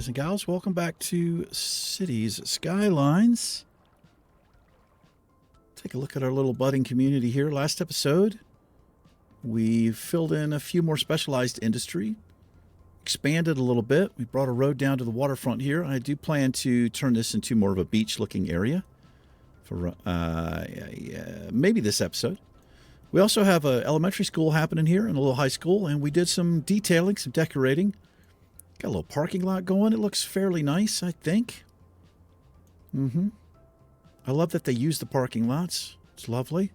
guys and gals. Welcome back to Cities Skylines. Take a look at our little budding community here. Last episode, we filled in a few more specialized industry, expanded a little bit. We brought a road down to the waterfront here. I do plan to turn this into more of a beach-looking area for maybe this episode. We also have an elementary school happening here and a little high school, and we did some detailing, some decorating. Got a little parking lot going. It looks fairly nice, I think. I love that they use the parking lots. It's lovely.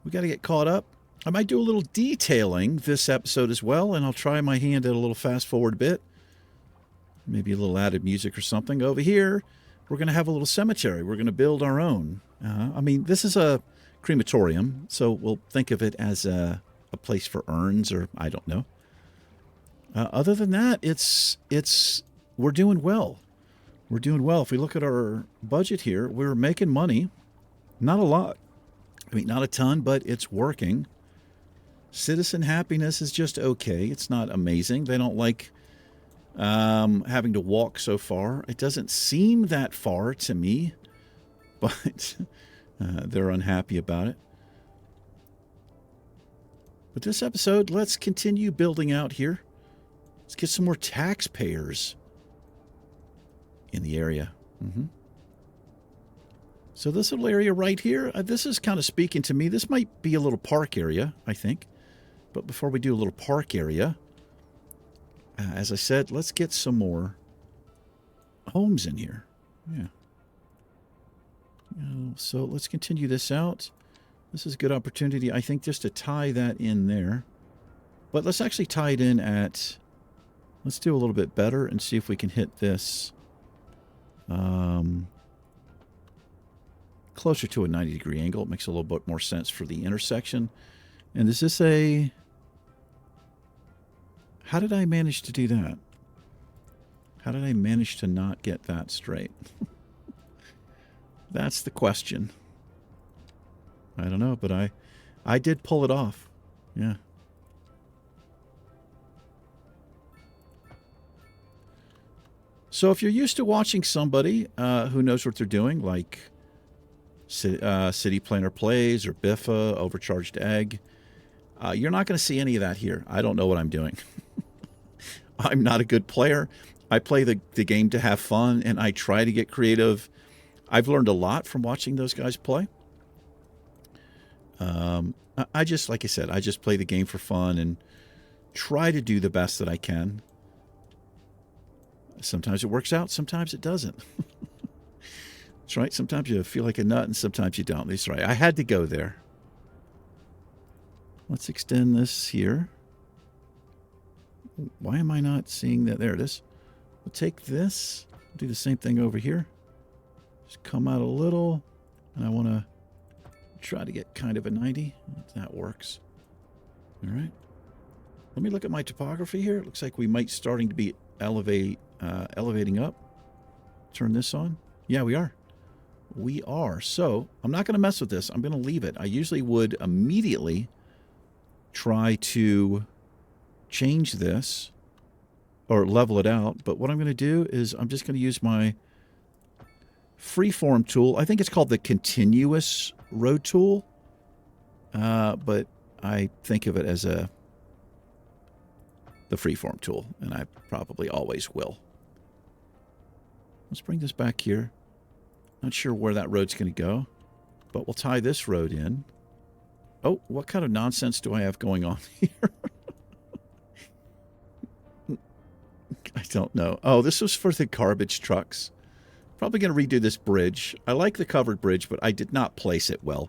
We got to get caught up. I might do a little detailing this episode as well, and I'll try my hand at a little fast forward bit. Maybe a little added music or something. Over here, we're going to have a little cemetery. We're going to build our own. I mean, this is a crematorium, so we'll think of it as a place for urns, or I don't know. Other than that, we're doing well. We're doing well. If we look at our budget here, we're making money. Not a lot. I mean, not a ton, but it's working. Citizen happiness is just okay. It's not amazing. They don't like having to walk so far. It doesn't seem that far to me, but they're unhappy about it. But this episode, let's continue building out here. Let's get some more taxpayers in the area. So this little area right here, this is kind of speaking to me. This might be a little park area, I think. But before we do a little park area, as I said, let's get some more homes in here. Yeah. So let's continue this out. This is a good opportunity, I think, just to tie that in there. But let's actually tie it in at... Let's do a little bit better and see if we can hit this closer to a 90-degree angle. It makes a little bit more sense for the intersection. And is this a... How did I manage to do that? How did I manage to not get that straight? That's the question. I don't know, but I did pull it off. Yeah. So if you're used to watching somebody who knows what they're doing, like City Planner Plays or Biffa, Overcharged Egg, you're not going to see any of that here. I don't know what I'm doing. I'm not a good player. I play the game to have fun, and I try to get creative. I've learned a lot from watching those guys play. I just, like I said, I just play the game for fun and try to do the best that I can. Sometimes it works out, sometimes it doesn't. That's right. Sometimes you feel like a nut and sometimes you don't. That's right. I had to go there. Let's extend this here. Why am I not seeing that? There it is. We'll take this. Do the same thing over here. Just come out a little. And I want to try to get kind of a 90. That works. All right. Let me look at my topography here. It looks like we might starting to be elevating up. Turn this on. Yeah, we are. We are. So I'm not going to mess with this. I'm going to leave it. I usually would immediately try to change this or level it out. But what I'm going to do is I'm just going to use my freeform tool. I think it's called the continuous road tool. But I think of it as the freeform tool, and I probably always will. Let's bring this back here. Not sure where that road's going to go, but we'll tie this road in. Oh, what kind of nonsense do I have going on here? I don't know. Oh, this was for the garbage trucks. Probably going to redo this bridge. I like the covered bridge, but I did not place it well.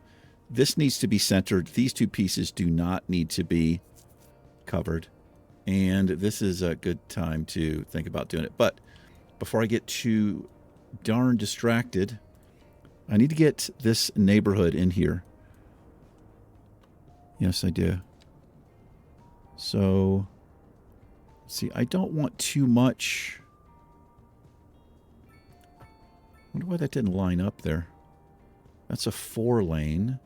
This needs to be centered. These two pieces do not need to be covered. And this is a good time to think about doing it. But before I get too darn distracted, I need to get this neighborhood in here. Yes, I do. So, see, I don't want too much. I wonder why that didn't line up there. That's a 4-lane.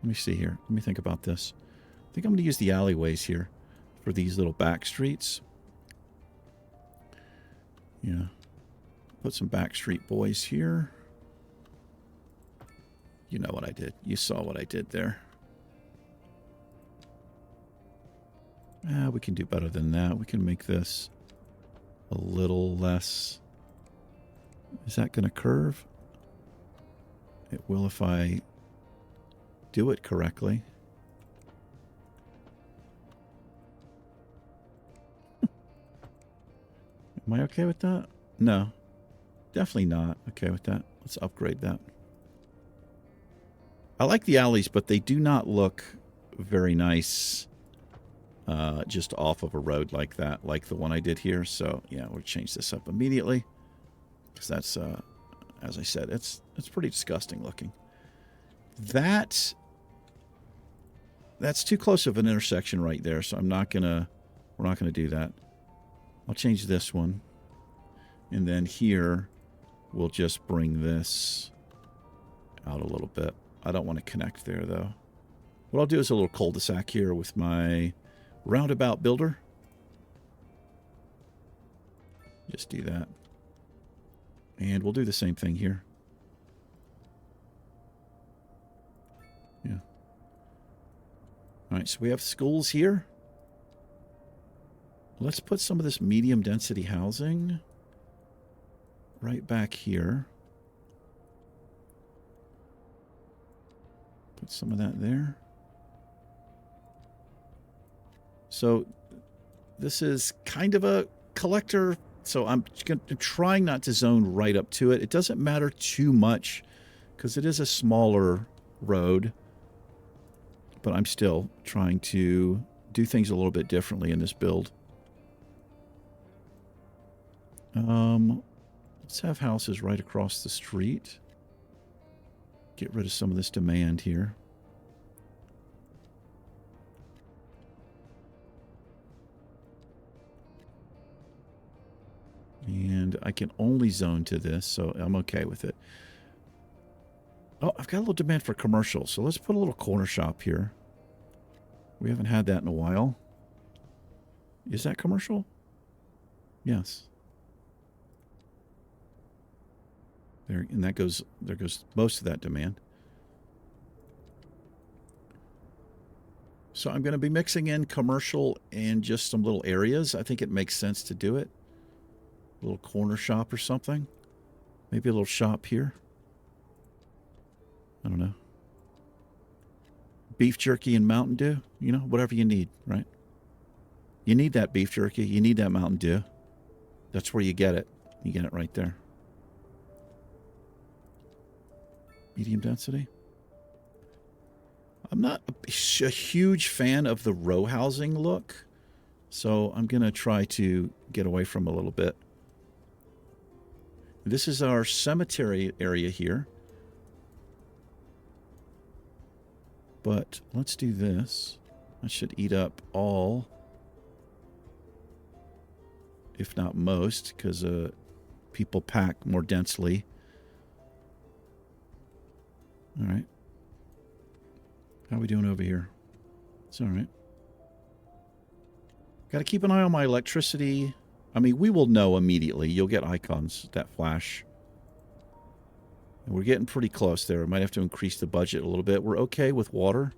Let me see here. Let me think about this. I think I'm going to use the alleyways here for these little back streets. Yeah. Put some back street boys here. You know what I did. You saw what I did there. We can do better than that. We can make this a little less. Is that going to curve? It will if I do it correctly. Am I okay with that? No. Definitely not okay with that. Let's upgrade that. I like the alleys, but they do not look very nice just off of a road like that, like the one I did here. So, yeah, we'll change this up immediately. Because that's, as I said, it's pretty disgusting looking. That's too close of an intersection right there, so we're not gonna do that. I'll change this one. And then here, we'll just bring this out a little bit. I don't want to connect there, though. What I'll do is a little cul-de-sac here with my roundabout builder. Just do that. And we'll do the same thing here. Yeah. All right, so we have schools here. Let's put some of this medium density housing right back here. Put some of that there. So this is kind of a collector, so I'm trying not to zone right up to it. It doesn't matter too much because it is a smaller road, but I'm still trying to do things a little bit differently in this build. Let's have houses right across the street. Get rid of some of this demand here. And I can only zone to this, so I'm okay with it. Oh, I've got a little demand for commercial, so let's put a little corner shop here. We haven't had that in a while. Is that commercial? Yes. There, and there goes most of that demand. So I'm going to be mixing in commercial and just some little areas. I think it makes sense to do it. A little corner shop or something. Maybe a little shop here. I don't know. Beef jerky and Mountain Dew. You know, whatever you need, right? You need that beef jerky. You need that Mountain Dew. That's where you get it. You get it right there. Medium density. I'm not a huge fan of the row housing look, so I'm going to try to get away from a little bit. This is our cemetery area here. But let's do this. I should eat up all, if not most, because people pack more densely. All right. How are we doing over here? It's all right. Got to keep an eye on my electricity. I mean, we will know immediately. You'll get icons that flash. And we're getting pretty close there. I might have to increase the budget a little bit. We're okay with water.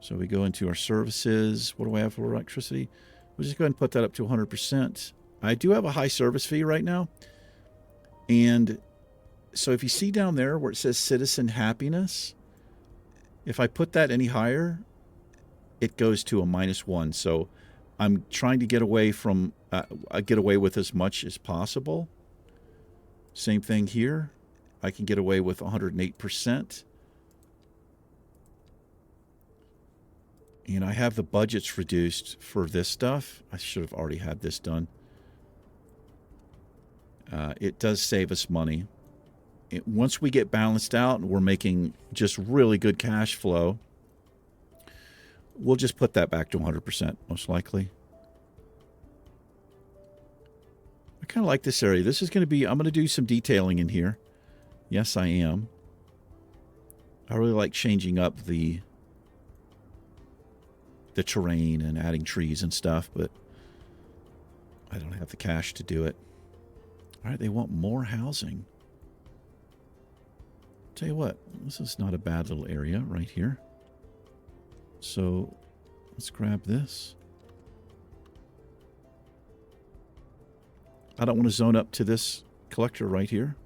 So we go into our services. What do I have for electricity? We'll just go ahead and put that up to 100%. I do have a high service fee right now. And so if you see down there where it says citizen happiness, if I put that any higher, it goes to a -1. So I'm trying to get away from, get away with as much as possible. Same thing here. I can get away with 108%. And I have the budgets reduced for this stuff. I should have already had this done. It does save us money. Once we get balanced out and we're making just really good cash flow, we'll just put that back to 100%, most likely. I kind of like this area. This is going to be, I'm going to do some detailing in here. Yes, I am. I really like changing up the terrain and adding trees and stuff, but I don't have the cash to do it. All right, they want more housing. Tell you what, this is not a bad little area right here. So let's grab this. I don't want to zone up to this collector right here.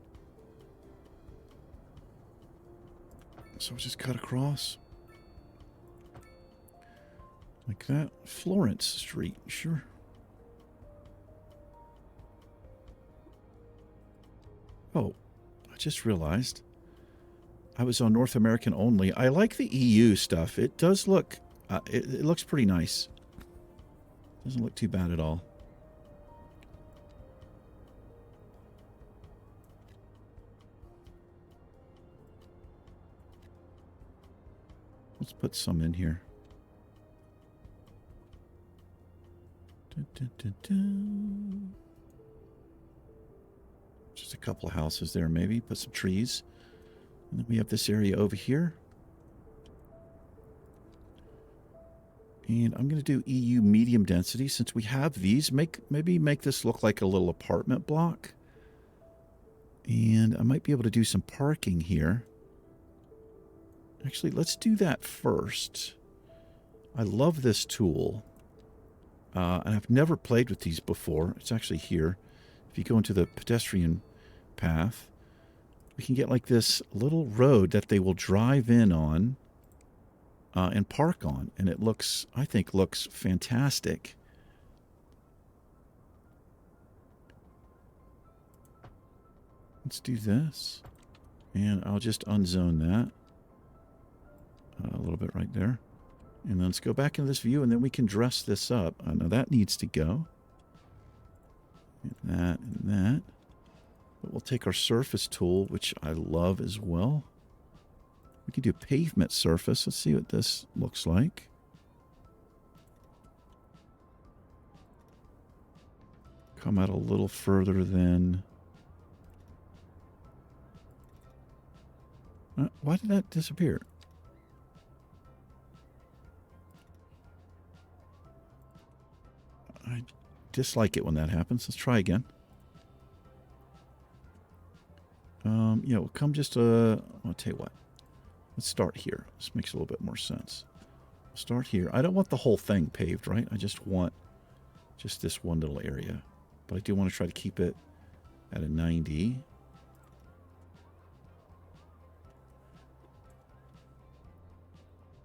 So we'll just cut across. Like that. Florence Street, sure. Oh, I just realized I was on North American only. I like the EU stuff. It does look, it looks pretty nice. Doesn't look too bad at all. Let's put some in here. Just a couple of houses there, maybe. Put some trees. And then we have this area over here. And I'm going to do EU medium density. Since we have these, maybe make this look like a little apartment block. And I might be able to do some parking here. Actually, let's do that first. I love this tool. And I've never played with these before. It's actually here. If you go into the pedestrian path, we can get like this little road that they will drive in on and park on. And it looks, I think, looks fantastic. Let's do this. And I'll just unzone that. A little bit right there. And then let's go back into this view, and then we can dress this up. Now that needs to go. And that. But we'll take our surface tool, which I love as well. We can do pavement surface. Let's see what this looks like. Come out a little further than... why did that disappear? I dislike it when that happens. Let's try again. Yeah, we'll come just I'll tell you what. Let's start here. This makes a little bit more sense. Start here. I don't want the whole thing paved, right? I just want just this one little area. But I do want to try to keep it at a 90.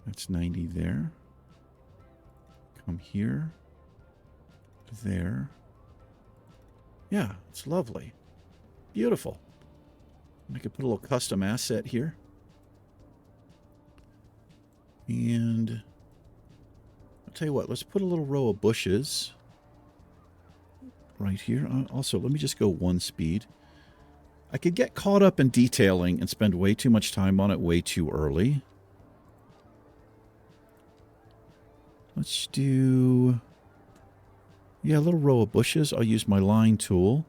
That's 90 there. Come here. There. Yeah, it's lovely. Beautiful. I could put a little custom asset here. And I'll tell you what, let's put a little row of bushes right here. Also, let me just go one speed. I could get caught up in detailing and spend way too much time on it way too early. Let's do... yeah, a little row of bushes. I'll use my line tool.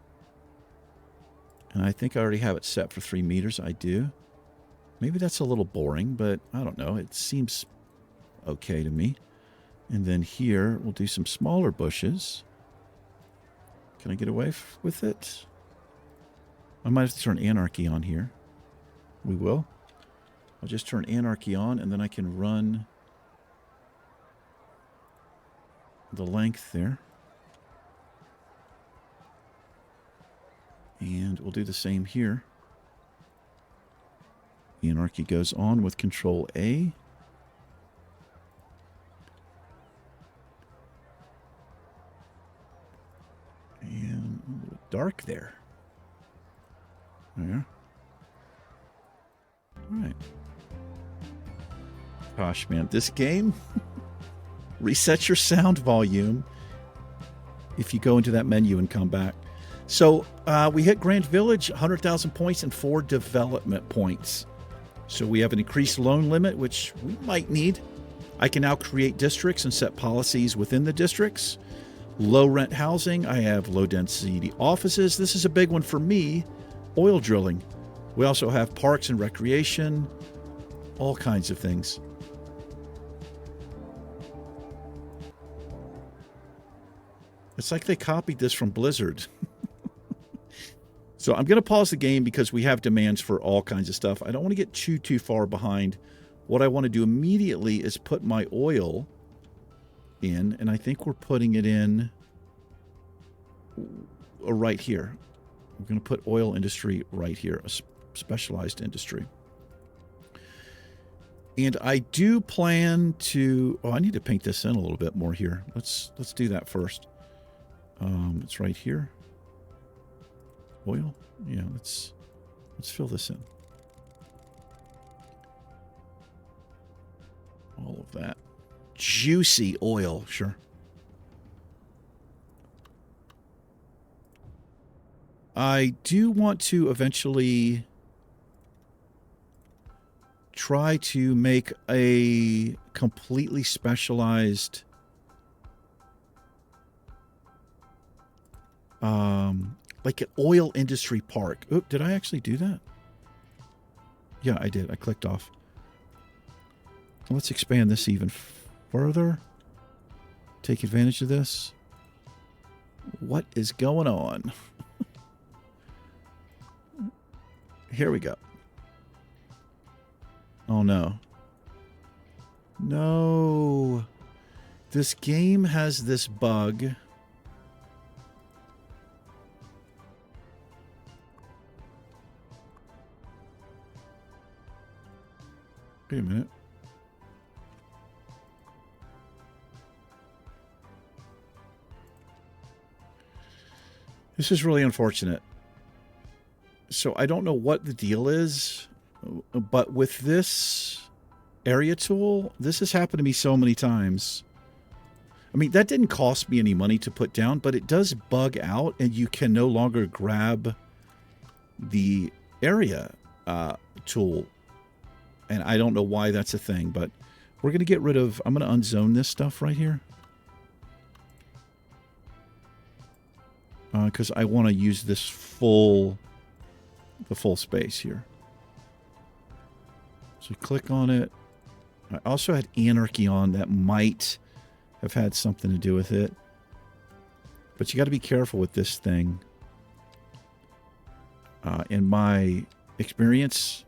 And I think I already have it set for 3 meters. I do. Maybe that's a little boring, but I don't know. It seems okay to me. And then here, we'll do some smaller bushes. Can I get away with it? I might have to turn Anarchy on here. We will. I'll just turn Anarchy on, and then I can run the length there. And we'll do the same here. Anarchy goes on with Control A. And a little dark there. There. All right. Gosh, man, this game resets your sound volume if you go into that menu and come back. So we hit Grand Village, 100,000 points and 4 development points. So we have an increased loan limit, which we might need. I can now create districts and set policies within the districts. Low rent housing. I have low density offices. This is a big one for me. Oil drilling. We also have parks and recreation. All kinds of things. It's like they copied this from Blizzard. So I'm going to pause the game because we have demands for all kinds of stuff. I don't want to get too far behind. What I want to do immediately is put my oil in, and I think we're putting it in right here. We're going to put oil industry right here, a specialized industry. And I do plan to... Oh, I need to paint this in a little bit more here. Let's do that first. It's right here. Oil? Yeah, let's fill this in. All of that. Juicy oil, sure. I do want to eventually try to make a completely specialized like an oil industry park. Oh, did I actually do that? Yeah, I did. I clicked off. Let's expand this even further. Take advantage of this. What is going on? Here we go. Oh, no. No. This game has this bug. Wait a minute. This is really unfortunate. So I don't know what the deal is, but with this area tool, this has happened to me so many times. I mean, that didn't cost me any money to put down, but it does bug out and you can no longer grab the area tool. And I don't know why that's a thing, but we're going to get rid of... I'm going to unzone this stuff right here. Because I want to use this the full space here. So click on it. I also had Anarchy on. That might have had something to do with it. But you got to be careful with this thing. In my experience...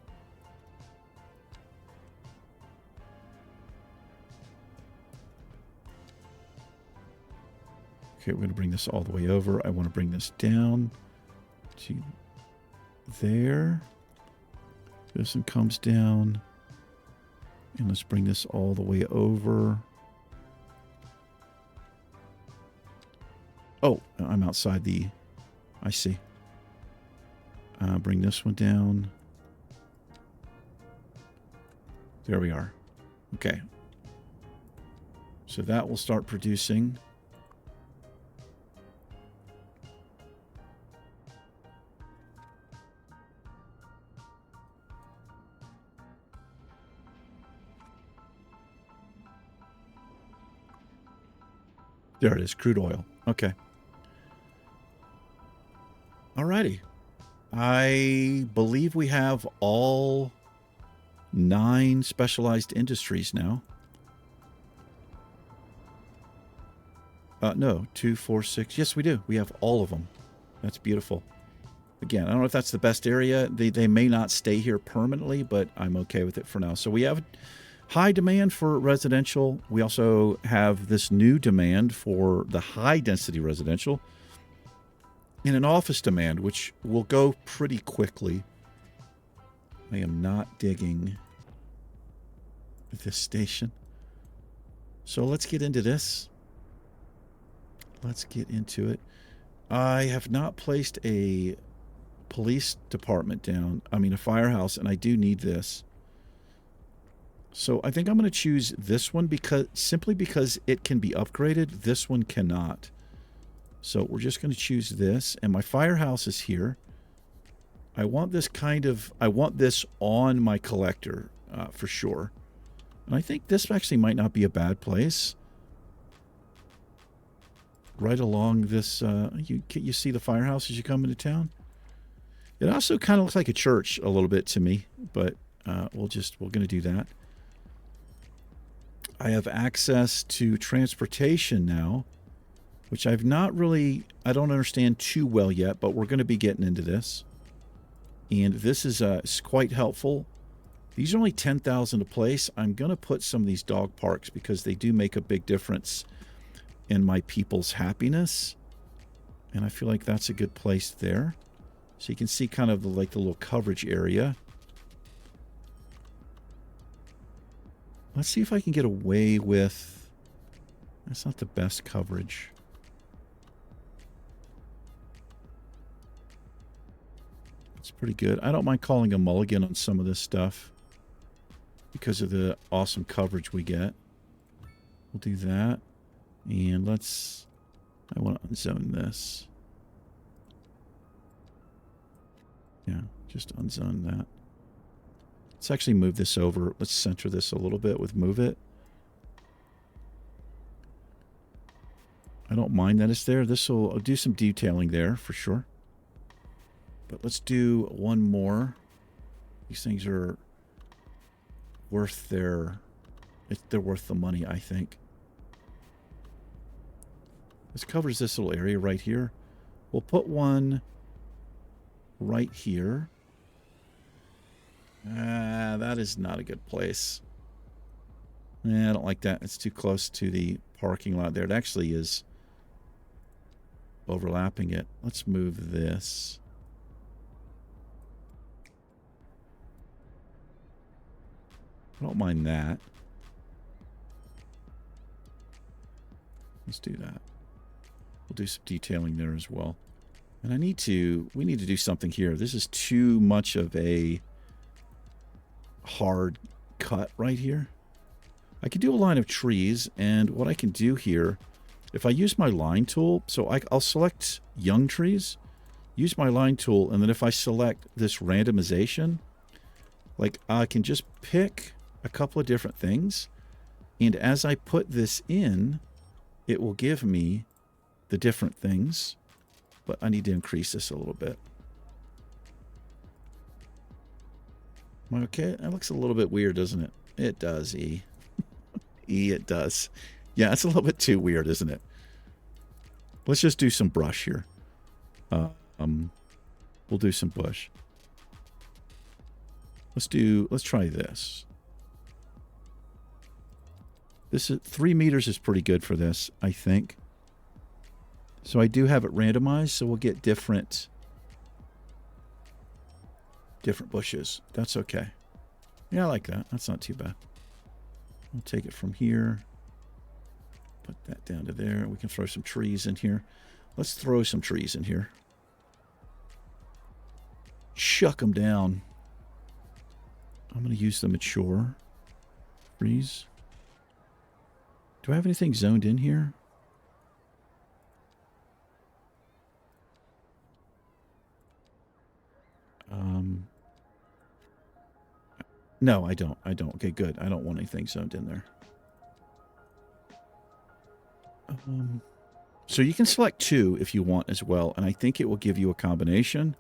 Okay, we're going to bring this all the way over. I want to bring this down to there. This one comes down. And let's bring this all the way over. Oh, I'm outside the... I see. Bring this one down. There we are. Okay. So that will start producing... There it is, crude oil. Okay. Alrighty. I believe we have all 9 specialized industries now. No, 2, 4, 6. Yes, we do. We have all of them. That's beautiful. Again, I don't know if that's the best area. They may not stay here permanently, but I'm okay with it for now. So we have high demand for residential. We also have this new demand for the high-density residential and an office demand, which will go pretty quickly. I am not digging this station. So let's get into this. Let's get into it. I have not placed a police department down. I mean, a firehouse, and I do need this. So I think I'm going to choose this one simply because it can be upgraded. This one cannot. So we're just going to choose this. And my firehouse is here. I want this on my collector for sure. And I think this actually might not be a bad place. Right along this, you see the firehouse as you come into town? It also kind of looks like a church a little bit to me, but we're going to do that. I have access to transportation now, which I've not really, I don't understand too well yet, but we're going to be getting into this. And this is quite helpful. These are only 10,000 a place. I'm going to put some of these dog parks because they do make a big difference in my people's happiness. And I feel like that's a good place there. So you can see kind of like the little coverage area. Let's see if I can get away with... That's not the best coverage. It's pretty good. I don't mind calling a mulligan on some of this stuff because of the awesome coverage we get. We'll do that. And let's... I want to unzone this. Yeah, just unzone that. Let's actually move this over. Let's center this a little bit with move it. I don't mind that it's there. I'll do some detailing there for sure. But let's do one more. These things are worth they're worth the money, I think. This covers this little area right here. We'll put one right here. That is not a good place. I don't like that. It's too close to the parking lot there. It actually is overlapping it. Let's move this. I don't mind that. Let's do that. We'll do some detailing there as well. And we need to do something here. This is too much of a hard cut right here. I could do a line of trees, and what I can do here, if I use my line tool, so I'll select young trees, use my line tool, and then if I select this randomization, like I can just pick a couple of different things, and as I put this in, it will give me the different things, but I need to increase this a little bit. Okay, that looks a little bit weird, doesn't it? It does, E. E, it does. Yeah, it's a little bit too weird, isn't it? Let's just do some brush here. We'll do some bush. Let's try this. This is 3 meters is pretty good for this, I think. So I do have it randomized, so we'll get different bushes. That's okay. Yeah, I like that. That's not too bad. We'll take it from here. Put that down to there. We can throw some trees in here. Let's throw some trees in here. Chuck them down. I'm going to use the mature trees. Do I have anything zoned in here? No, I don't. Okay, good. I don't want anything zoned in there. So you can select 2 if you want as well, and I think it will give you a combination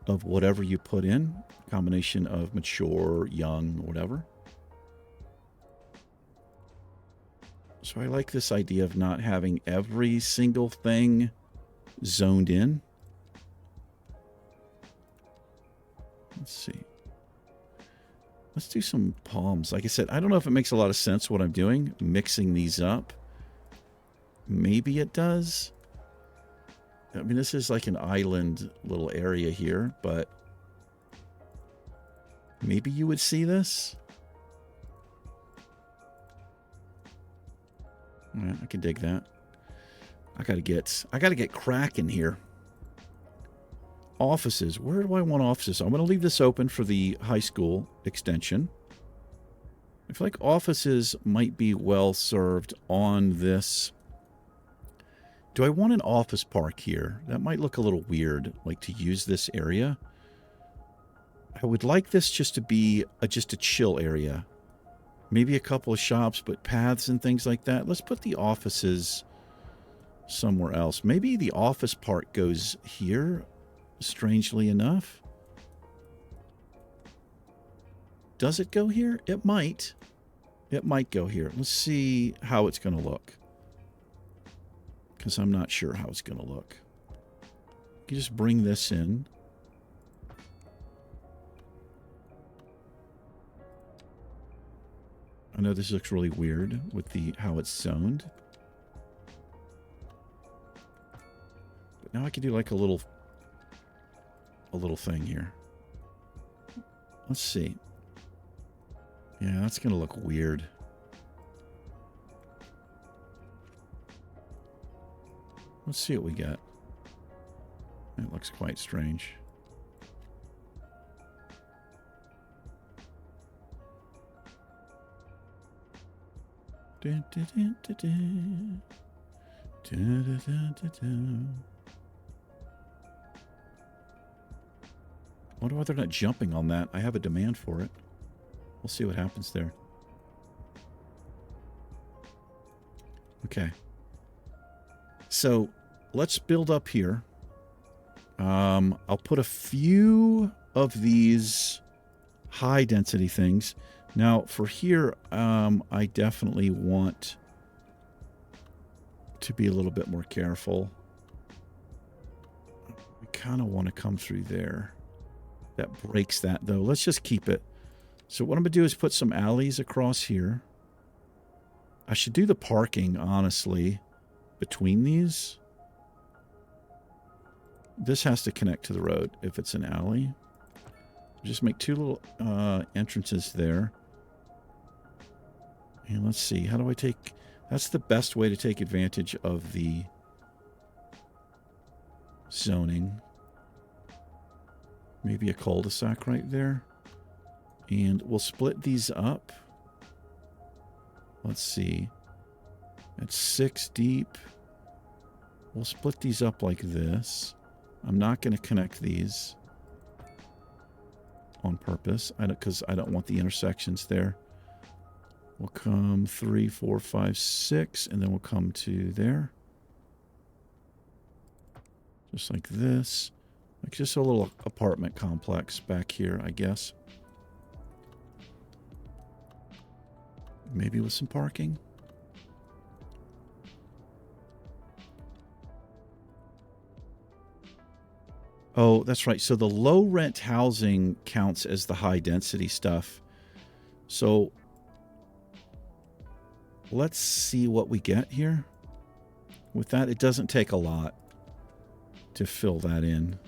of whatever you put in. Combination of mature, young, whatever. So I like this idea of not having every single thing zoned in. Let's see. Let's do some palms. Like I said, I don't know if it makes a lot of sense what I'm doing, mixing these up. Maybe it does. I mean, this is like an island little area here, but maybe you would see this. Yeah, I can dig that. I gotta get cracking here. Offices. Where do I want offices? I'm going to leave this open for the high school extension. I feel like offices might be well served on this. Do I want an office park here? That might look a little weird, like to use this area. I would like this just to be just a chill area. Maybe a couple of shops, but paths and things like that. Let's put the offices somewhere else. Maybe the office park goes here. Strangely enough. Does it go here? It might. It might go here. Let's see how it's going to look. Because I'm not sure how it's going to look. You just bring this in. I know this looks really weird with the how it's zoned. But now I can do like a little thing here. Let's see. Yeah, that's going to look weird. Let's see what we got. It looks quite strange. Dun, dun, dun, dun, dun. Dun, dun, dun, dun, dun. I wonder why they're not jumping on that. I have a demand for it. We'll see what happens there. Okay. So let's build up here. I'll put a few of these high density things. Now for here, I definitely want to be a little bit more careful. I kind of want to come through there. That breaks that though. Let's just keep it. So what I'm going to do is put some alleys across here. I should do the parking, honestly, between these. This has to connect to the road if it's an alley. Just make two little entrances there. And let's see, how do I take... That's the best way to take advantage of the zoning. Maybe a cul-de-sac right there. And we'll split these up. Let's see. It's 6 deep. We'll split these up like this. I'm not going to connect these on purpose because I don't want the intersections there. We'll come 3, 4, 5, 6, and then we'll come to there. Just like this. Like just a little apartment complex back here, I guess. Maybe with some parking. Oh, that's right. So the low rent housing counts as the high density stuff. So let's see what we get here. With that, it doesn't take a lot to fill that in.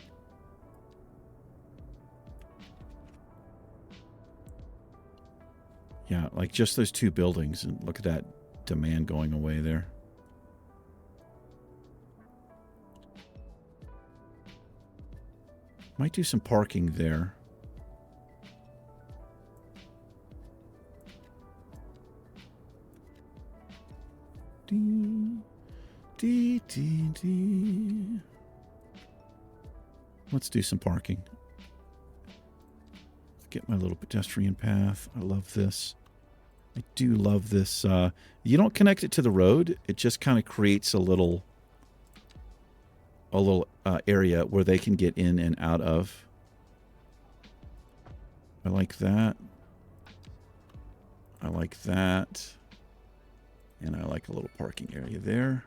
Yeah, like just those 2 buildings, and look at that demand going away there. Might do some parking there. Let's do some parking. Get my little pedestrian path. I love this. I do love this. You don't connect it to the road. It just kind of creates a little area where they can get in and out of. I like that. I like that. And I like a little parking area there.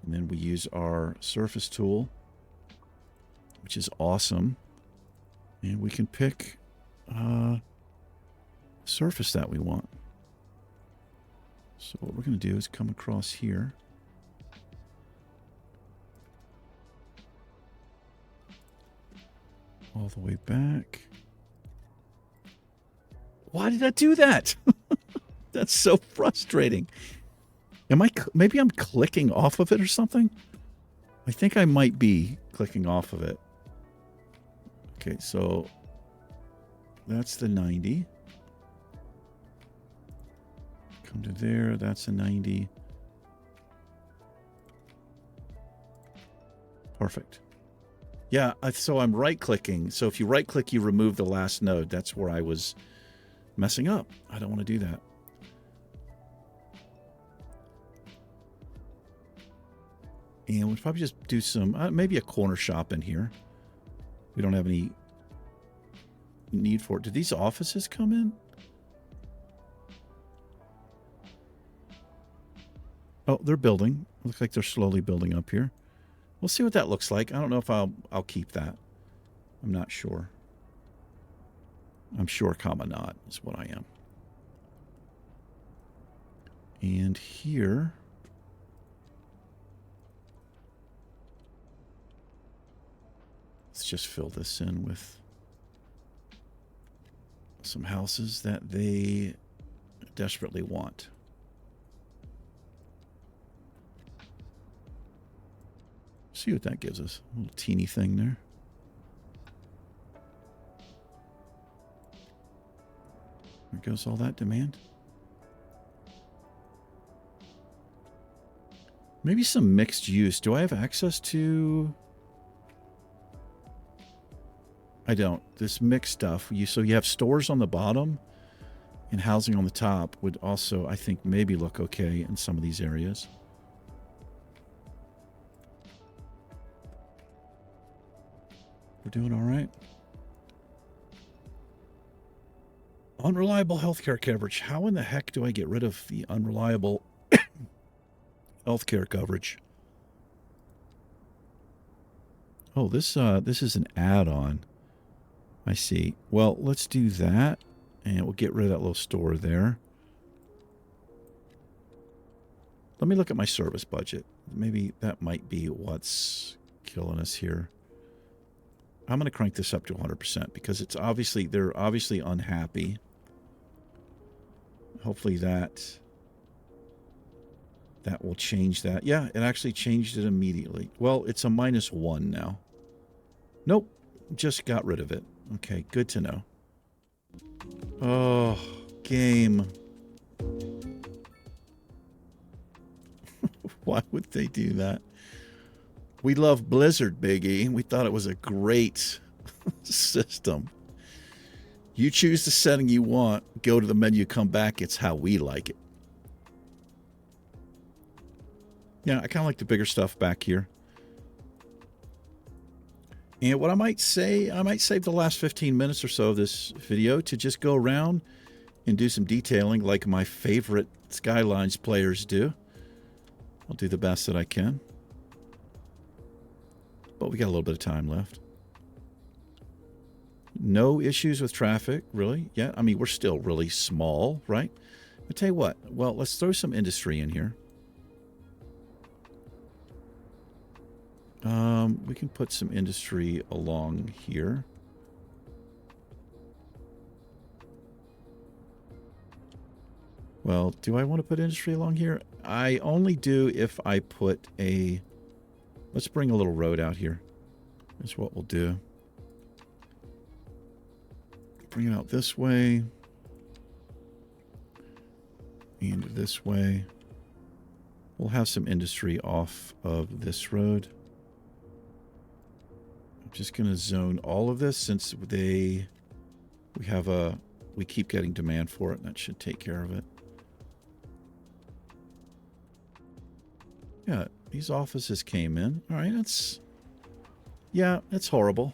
And then we use our surface tool, which is awesome. And we can pick surface that we want. So what we're going to do is come across here. All the way back. Why did I do that? That's so frustrating. Maybe I'm clicking off of it or something? I think I might be clicking off of it. Okay, so that's the 90. Come to there, that's a 90. Perfect. Yeah, so I'm right-clicking. So if you right-click, you remove the last node. That's where I was messing up. I don't want to do that. And we'll probably just do some, maybe a corner shop in here. We don't have any need for it. Did these offices come in? Oh, they're building. Looks like they're slowly building up here. We'll see what that looks like. I don't know if I'll keep that. I'm not sure. I'm sure, comma not is what I am. And here, let's just fill this in with some houses that they desperately want. See what that gives us. A little teeny thing there. There goes all that demand. Maybe some mixed use. Do I have access to... I don't. This mixed stuff. So you have stores on the bottom and housing on the top would also, I think, maybe look okay in some of these areas. We're doing all right. Unreliable healthcare coverage. How in the heck do I get rid of the unreliable healthcare coverage? Oh, this is an add-on. I see. Well, let's do that, and we'll get rid of that little store there. Let me look at my service budget. Maybe that might be what's killing us here. I'm going to crank this up to 100% because it's obviously, they're obviously unhappy. Hopefully that will change that. Yeah, it actually changed it immediately. Well, it's a -1 now. Nope, just got rid of it. Okay, good to know. Oh, game. Why would they do that? We love Blizzard, Biggie. We thought it was a great system. You choose the setting you want, go to the menu, come back. It's how we like it. Yeah, I kind of like the bigger stuff back here. And what I might say, I might save the last 15 minutes or so of this video to just go around and do some detailing like my favorite Skylines players do. I'll do the best that I can. But we got a little bit of time left. No issues with traffic, really. Yeah, I mean, we're still really small, right? I'll tell you what. Well, let's throw some industry in here. We can put some industry along here. Well, do I want to put industry along here? I only do if I put a... Let's bring a little road out here. That's what we'll do. Bring it out this way. And this way. We'll have some industry off of this road. I'm just going to zone all of this since we keep getting demand for it, and that should take care of it. Yeah, these offices came in. All right, yeah, it's horrible.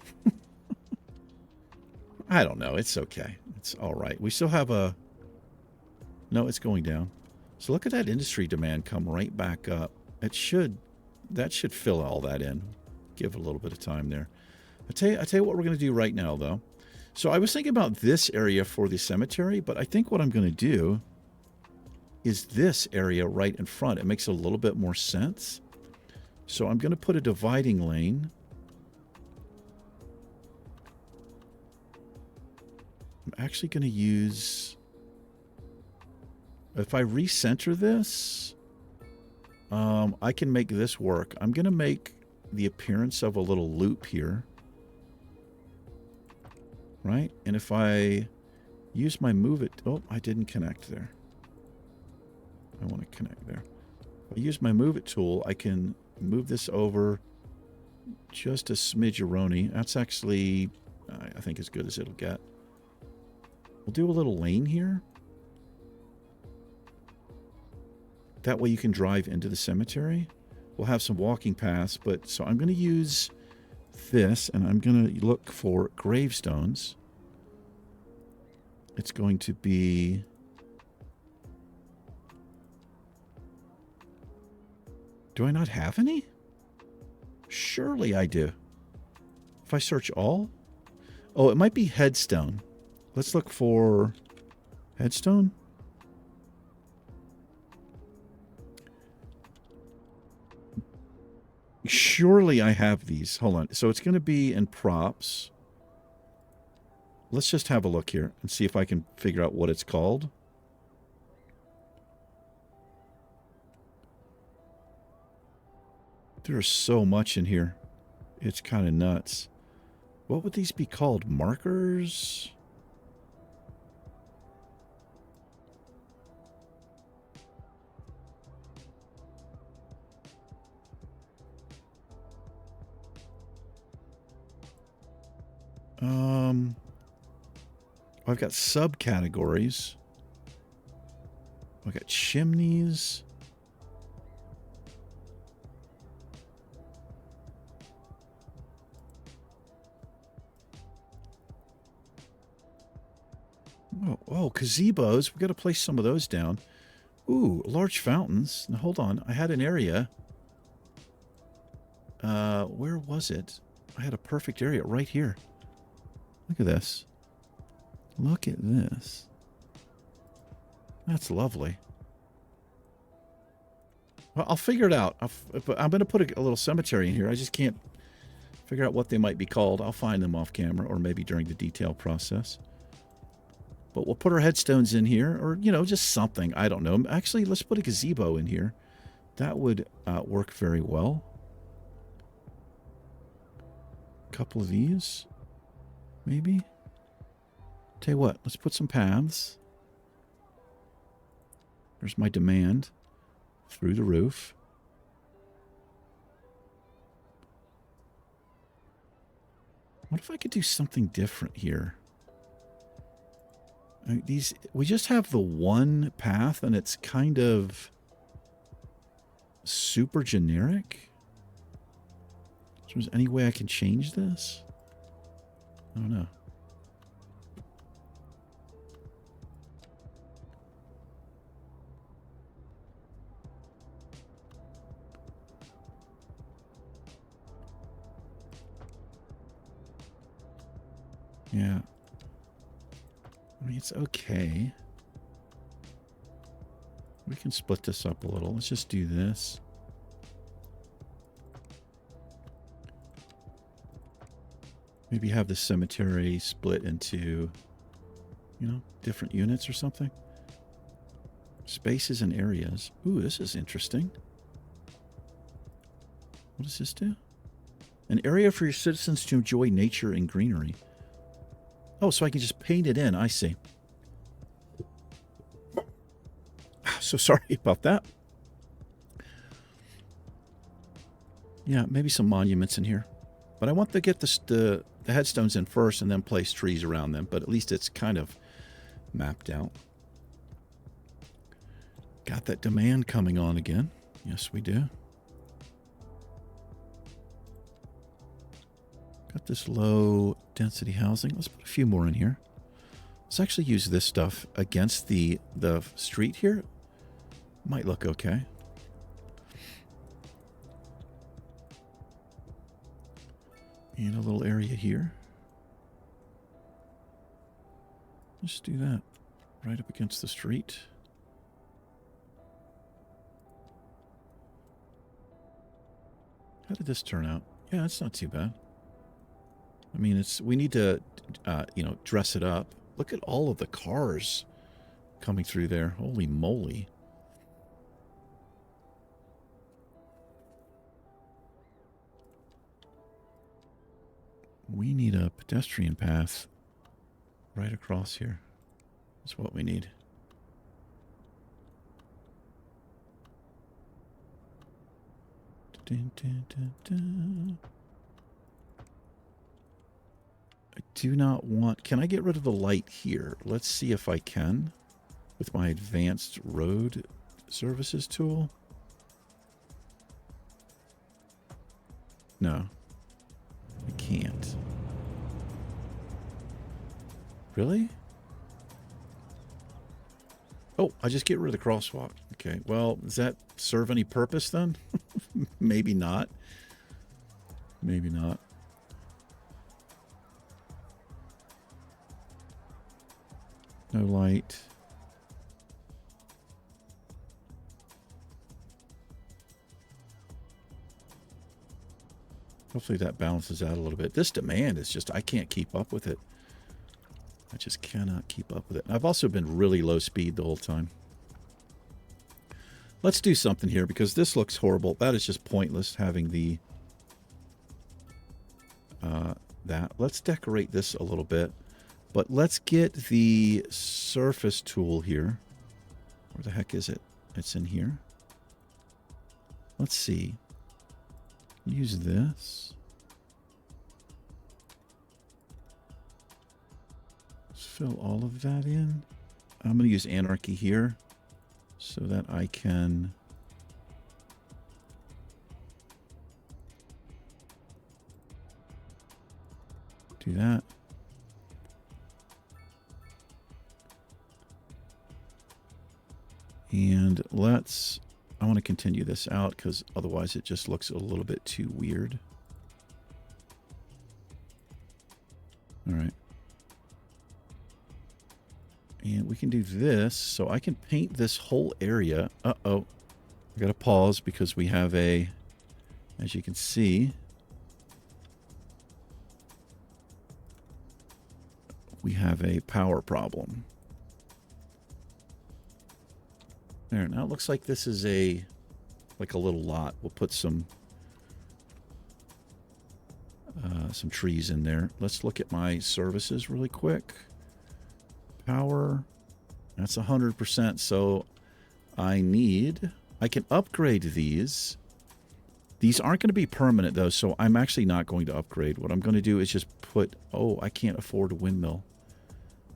I don't know. It's okay. It's all right. We still have a... No, it's going down. So look at that industry demand come right back up. That should fill all that in. Give it a little bit of time there. I tell you what we're going to do right now, though. So I was thinking about this area for the cemetery, but I think what I'm going to do is this area right in front. It makes a little bit more sense. So I'm going to put a dividing lane. I'm actually going to use... If I recenter this, I can make this work. I'm going to make the appearance of a little loop here. Right? And if I use my move it... Oh, I didn't connect there. I want to connect there. If I use my move it tool, I can move this over just a smidgeroni. That's actually, I think, as good as it'll get. We'll do a little lane here. That way you can drive into the cemetery. We'll have some walking paths, but so I'm going to use this, and I'm going to look for gravestones. It's going to be... Do I not have any? Surely I do. If I search all? Oh, it might be headstone. Let's look for headstone. Surely I have these. Hold on. So it's going to be in props. Let's just have a look here and see if I can figure out what it's called. There's so much in here. It's kind of nuts. What would these be called? Markers? I've got subcategories. I've got chimneys. Oh, gazebos. We've got to place some of those down. Ooh, large fountains. Now, hold on. I had an area. Where was it? I had a perfect area right here. Look at this. Look at this. That's lovely. Well, I'll figure it out. I'm going to put a little cemetery in here. I just can't figure out what they might be called. I'll find them off camera or maybe during the detail process. But we'll put our headstones in here or, you know, just something. I don't know. Actually, let's put a gazebo in here. That would work very well. A couple of these, maybe. Tell you what, let's put some paths. There's my demand through the roof. What if I could do something different here? I mean, we just have the one path and it's kind of super generic. So is there any way I can change this? I don't know. Yeah. I mean, it's okay. We can split this up a little. Let's just do this. Maybe have the cemetery split into, you know, different units or something. Spaces and areas. Ooh, this is interesting. What does this do? An area for your citizens to enjoy nature and greenery. Oh, so I can just paint it in. I see. So sorry about that. Yeah, maybe some monuments in here. But I want to get the headstones in first and then place trees around them. But at least it's kind of mapped out. Got that demand coming on again. Yes, we do. Got this low density housing. Let's put a few more in here. Let's actually use this stuff against the street here. Might look okay. And a little area here. Just do that right up against the street. How did this turn out? Yeah, it's not too bad. I mean, we need to, you know, dress it up. Look at all of the cars coming through there. Holy moly. We need a pedestrian path right across here. That's what we need. Dun, dun, dun, dun. I do not want... Can I get rid of the light here? Let's see if I can with my advanced road services tool. No. I can't. Really? Oh, I just get rid of the crosswalk. Okay, well, does that serve any purpose then? Maybe not. Maybe not. No light. Hopefully that balances out a little bit. This demand is just, I can't keep up with it. I just cannot keep up with it. I've also been really low speed the whole time. Let's do something here because this looks horrible. That is just pointless having the that. Let's decorate this a little bit. But let's get the surface tool here. Where the heck is it? It's in here. Let's see. Use this. Let's fill all of that in. I'm going to use Anarchy here so that I can do that. And let's, I want to continue this out because otherwise it just looks a little bit too weird. All right. And we can do this, so I can paint this whole area. Uh-oh. I got to pause because we have a, as you can see, we have a power problem. There, now it looks like this is a, like a little lot. We'll put some trees in there. Let's look at my services really quick. Power, that's 100%. So I can upgrade these. These aren't going to be permanent though, so I'm actually not going to upgrade. What I'm going to do is just put, oh, I can't afford a windmill.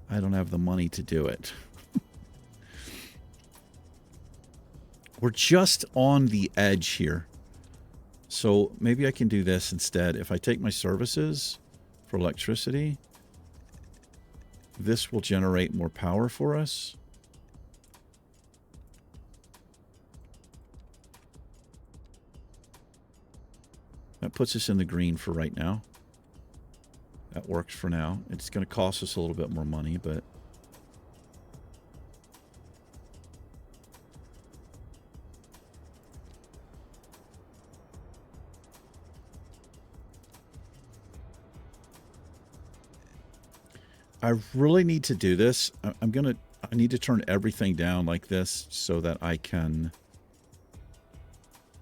I don't have the money to do it. We're just on the edge here. So maybe I can do this instead. If I take my services for electricity, this will generate more power for us. That puts us in the green for right now. That works for now. It's going to cost us a little bit more money, but I really need to do this. I need to turn everything down like this so that I can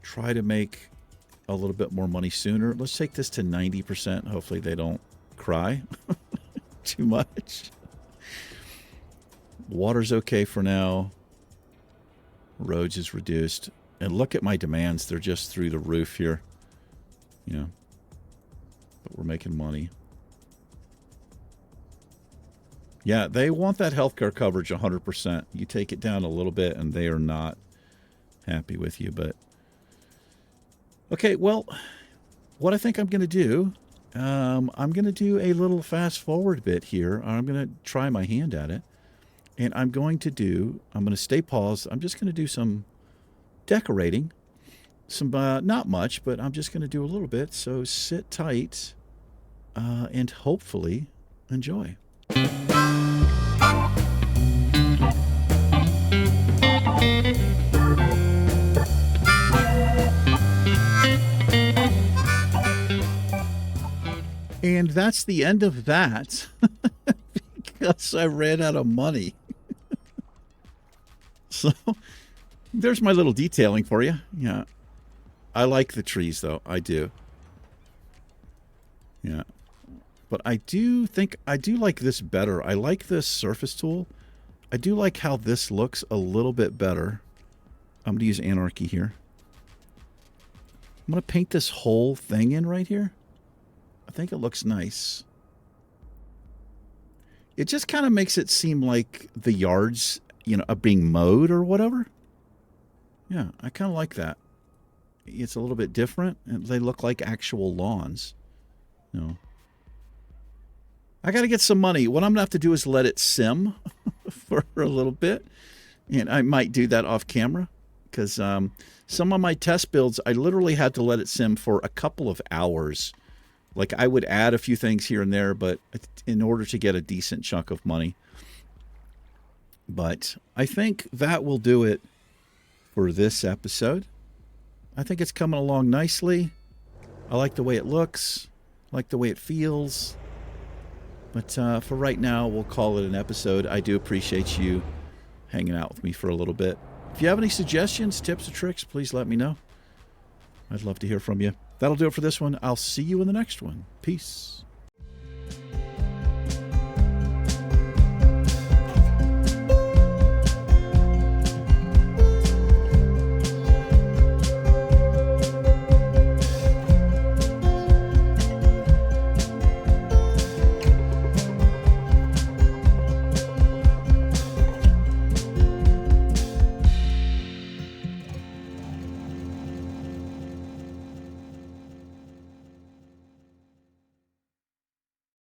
try to make a little bit more money sooner. Let's take this to 90%. Hopefully they don't cry too much. Water's okay for now. Roads is reduced. And look at my demands. They're just through the roof here. You know, but we're making money. Yeah, they want that healthcare coverage 100%. You take it down a little bit and they are not happy with you. But okay, well, what I think I'm going to do, I'm going to do a little fast forward bit here. I'm going to try my hand at it. And I'm going to stay paused. I'm just going to do some decorating. Some, not much, but I'm just going to do a little bit. So sit tight and hopefully enjoy. And that's the end of that because I ran out of money. So there's my little detailing for you. Yeah. I like the trees though. I do. Yeah. But I do think I do like this better. I like this surface tool. I do like how this looks a little bit better. I'm going to use Anarchy here. I'm going to paint this whole thing in right here. I think it looks nice. It just kind of makes it seem like the yards, you know, are being mowed or whatever. Yeah, I kind of like that. It's a little bit different, and they look like actual lawns. You know. I got to get some money. What I'm going to have to do is let it sim for a little bit. And I might do that off camera because some of my test builds, I literally had to let it sim for a couple of hours. Like I would add a few things here and there, but in order to get a decent chunk of money. But I think that will do it for this episode. I think it's coming along nicely. I like the way it looks. I like the way it feels. But for right now, we'll call it an episode. I do appreciate you hanging out with me for a little bit. If you have any suggestions, tips, or tricks, please let me know. I'd love to hear from you. That'll do it for this one. I'll see you in the next one. Peace.